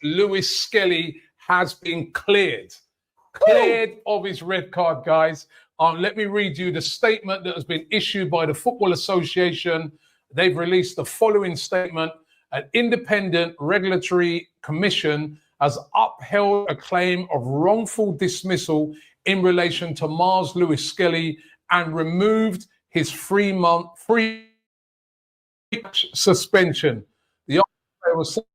Lewis-Skelly has been cleared of his red card, guys. Let me read you the statement that has been issued by the Football Association. They've released the following statement. An independent regulatory commission has upheld a claim of wrongful dismissal in relation to Mars Lewis-Skelly and removed his 3-month suspension. The player was sent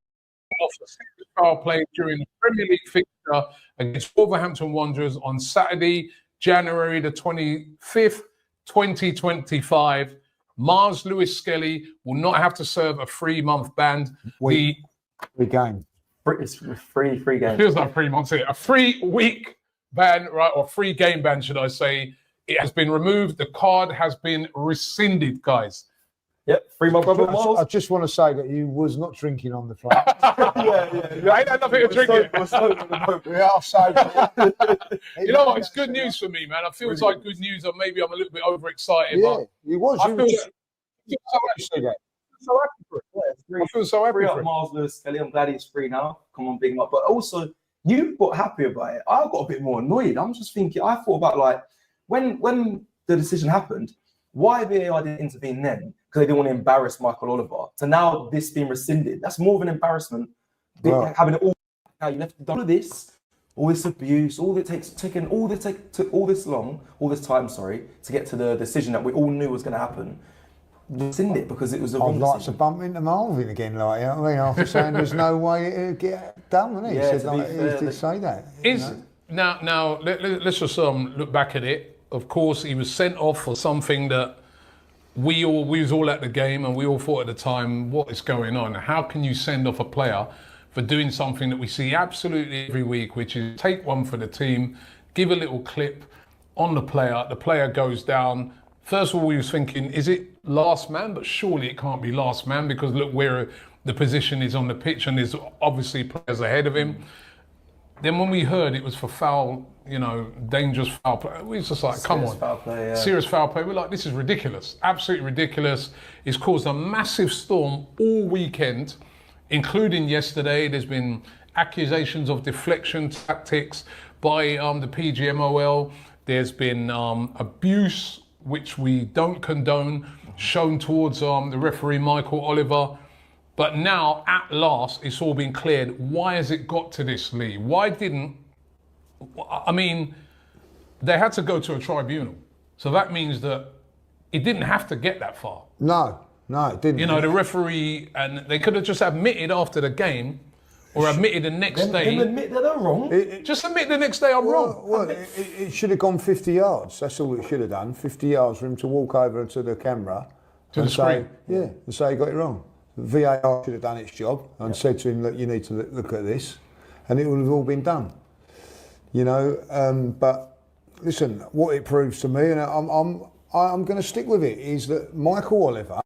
off the second trial play during the Premier League fixture against Wolverhampton Wanderers on Saturday, January the 25th, 2025. Mars Lewis-Skelly will not have to serve a 3-month ban. Free game. It's free game. It feels like 3 months here. A 3-week ban, right, or 3 game ban, should I say. It has been removed. The card has been rescinded, guys. Yep, 3 month brother Miles. I just want to say that you was not drinking on the flight. yeah. I ain't had nothing to drink it. We are sober. You know what? It's good news for me, man. I feel it's like good news, or maybe I'm a little bit overexcited. Yeah, but you was. I feel so happy for it. I feel so happy Free for up it. Mars Lewis-Skelly. I'm glad he's free now. Come on, big him up. But also, you got happy about it. I got a bit more annoyed. I'm just thinking. I thought about like when the decision happened, why VAR didn't intervene then? Because they didn't want to embarrass Michael Oliver. So now this being rescinded, that's more of an embarrassment. Having it all, now you left all of this, all this abuse, all that took all this time, to get to the decision that we all knew was going to happen. Rescind it because it was a wrong I'd like to decision. bump into Marvin again, like, you know what I mean? After saying there's no way it'd get done, wasn't he? Yeah, He said, like, he did say that. Now let's just look back at it. Of course, he was sent off for something that we was all at the game and we all thought at the time, what is going on? How can you send off a player for doing something that we see absolutely every week, which is take one for the team, give a little clip on the player goes down. First of all, we was thinking, is it last man? But surely it can't be last man because look where the position is on the pitch and there's obviously players ahead of him. Then when we heard it was for foul, dangerous foul play, we was just like, come on. Foul play, yeah. Serious foul play. We're like, this is ridiculous. Absolutely ridiculous. It's caused a massive storm all weekend, including yesterday. There's been accusations of deflection tactics by the PGMOL. There's been abuse, which we don't condone, shown towards the referee, Michael Oliver. But now, at last, it's all been cleared. Why has it got to this, Lee? Why didn't... I mean, they had to go to a tribunal. So that means that it didn't have to get that far. No, it didn't. The referee, and they could have just admitted after the game, or admitted the next day. Then admit that they're wrong. Just admit the next day I'm wrong. Well, it should have gone 50 yards. That's all it should have done. 50 yards for him to walk over to the camera and say, and say he got it wrong. VAR should have done its job and said to him, look, you need to look at this, and it would have all been done. But listen, what it proves to me, and I'm going to stick with it, is that Michael Oliver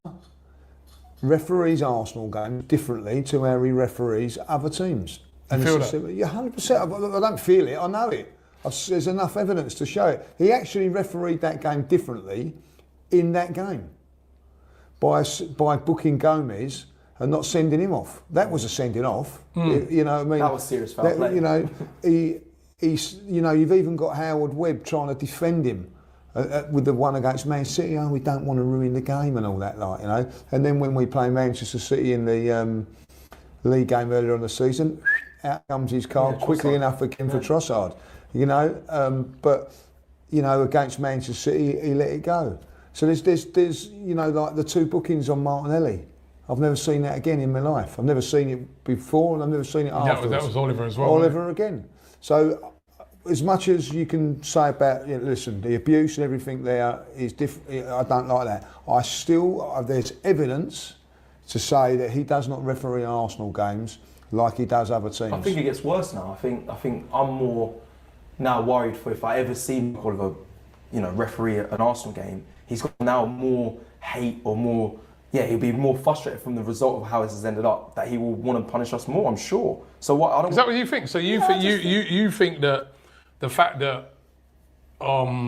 referees Arsenal games differently to how he referees other teams. And you feel that? Yeah, 100%. I don't feel it. I know it. There's enough evidence to show it. He actually refereed that game differently in that game by booking Gomez and not sending him off. That was a sending off. You know what I mean? That was serious foul play. You've even got Howard Webb trying to defend him with the one against Man City. Oh, we don't want to ruin the game and all that, And then when we play Manchester City in the league game earlier on the season, out comes his card quickly enough again for Trossard. But against Manchester City, he let it go. So there's like the 2 bookings on Martinelli. I've never seen that again in my life. I've never seen it before, and I've never seen it afterwards. That was Oliver as well. Oliver again. So, as much as you can say about, listen, the abuse and everything there is different. I don't like that. There's evidence to say that he does not referee Arsenal games like he does other teams. I think it gets worse now. I think I'm more now worried for if I ever see Oliver, referee an Arsenal game. He's got now more hate or more. Yeah, he'll be more frustrated from the result of how this has ended up, that he will want to punish us more, I'm sure. So what? Is that what you think? So you think that the fact that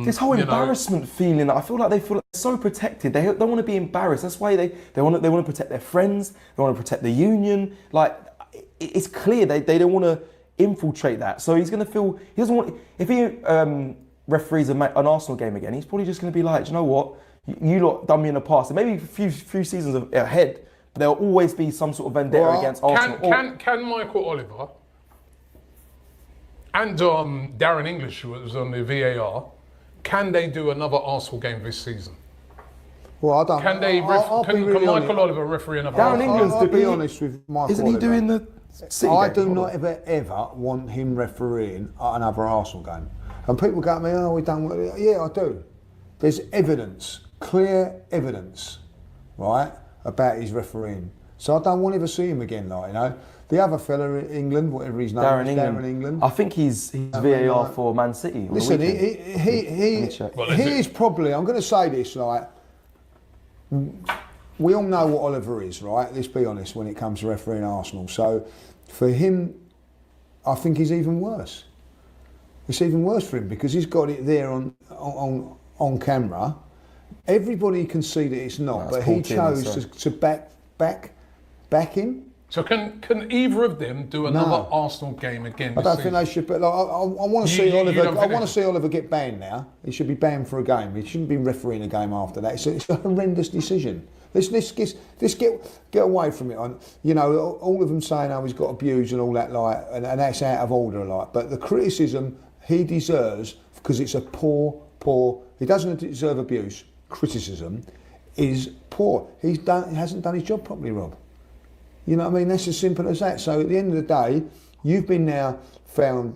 this whole embarrassment feeling, I feel like they feel so protected. They don't want to be embarrassed. That's why they want to protect their friends. They want to protect the union. Like it's clear they don't want to infiltrate that. So he's going to feel he doesn't want. If he referees an Arsenal game again, he's probably just going to be like, do you know what? You lot done me in the past, and maybe a few seasons ahead. But there'll always be some sort of vendetta against Arsenal. Can Michael Oliver and Darren English, who was on the VAR, can they do another Arsenal game this season? Well, I don't. Can they? Can Michael Oliver referee another? Darren England's I'll be honest with Michael Isn't he Oliver. doing the City I game? do not ever want him refereeing another Arsenal game. And people go to me, oh, we don't want. Yeah, I do. There's evidence, clear evidence, right, about his refereeing. So I don't want to ever see him again, like, you know. The other fella in England, whatever his name is, Darren England. I think he's VAR for Man City. Listen, he is probably, I'm going to say this, like, we all know what Oliver is, right? Let's be honest when it comes to refereeing Arsenal. So for him, I think he's even worse. It's even worse for him because he's got it there on camera. Everybody can see that it's not, but he chose to back him. So can either of them do another Arsenal game again? I don't think they should. But like, I want to see Oliver. I want to see Oliver get banned now. He should be banned for a game. He shouldn't be refereeing a game after that. It's a horrendous decision. Let's get away from it. You know, all of them saying, "Oh, he's got abused and all that," like, and that's out of order, like. But the criticism he deserves because it's a poor. He doesn't deserve abuse. Criticism is poor. He hasn't done his job properly, Rob. You know what I mean? That's as simple as that. So at the end of the day, you've been now found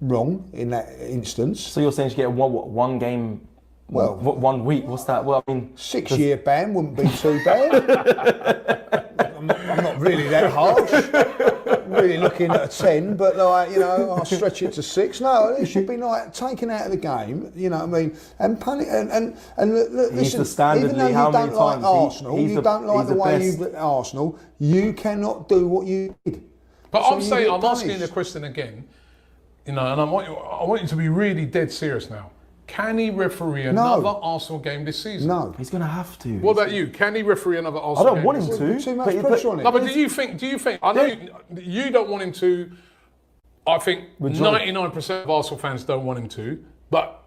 wrong in that instance. So you're saying you get one game, well, 1 week? What's that? Well, I mean, 6-year ban wouldn't be too bad. I'm not really that harsh. Really looking at a 10, but like, you know, I'll stretch it to 6. No, it should be like taken out of the game. You know what I mean? And punish and listen. Even though you don't like Arsenal, you don't like the way you beat Arsenal. You cannot do what you did. But I'm saying, I'm asking the question again. You know, and I want you to be really dead serious now. Can he referee another Arsenal game this season? No. He's going to have to. What about you? Can he referee another Arsenal game? I don't want him to. Too much pressure on it. No, but do you think, I know you don't want him to, I think 99% of Arsenal fans don't want him to, but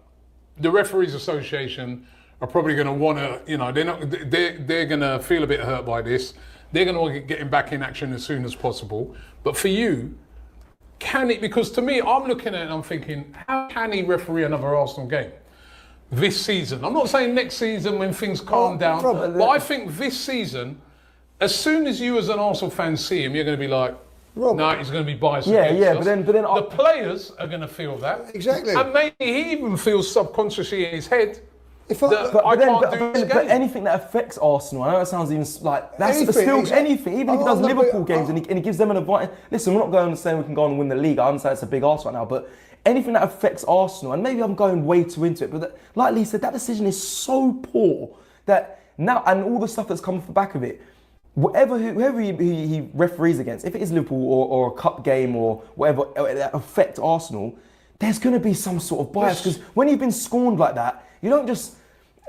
the Referees Association are probably going to want to, you know, they're going to feel a bit hurt by this. They're going to want to get him back in action as soon as possible. But for you, can it? Because to me, I'm looking at it and I'm thinking, how can he referee another Arsenal game this season? I'm not saying next season when things calm down, but I think this season, as soon as you as an Arsenal fan see him, you're going to be like, no, he's going to be biased against us. But then the players are going to feel that. Exactly. And maybe he even feels subconsciously in his head but anything that affects Arsenal, I know it sounds even like that's anything. Even if he does Liverpool games and he gives them an advantage. Listen, we're not going to say we can go on and win the league. I understand it's a big ask right now, but anything that affects Arsenal, and maybe I'm going way too into it, but like Lee said, that decision is so poor that now, and all the stuff that's come off the back of it, whoever he referees against, if it is Liverpool or a cup game or whatever that affect Arsenal, there's going to be some sort of bias because when you've been scorned like that, you don't just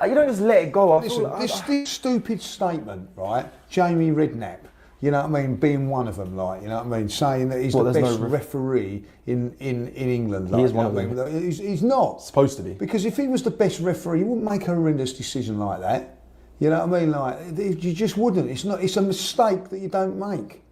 let it go. Listen, this stupid statement, right? Jamie Redknapp, you know what I mean, being one of them, like, you know what I mean, saying that he's the best referee in England. Like, he is one of them. He's not. Supposed to be. Because if he was the best referee, he wouldn't make a horrendous decision like that. You know what I mean? Like, you just wouldn't. It's a mistake that you don't make.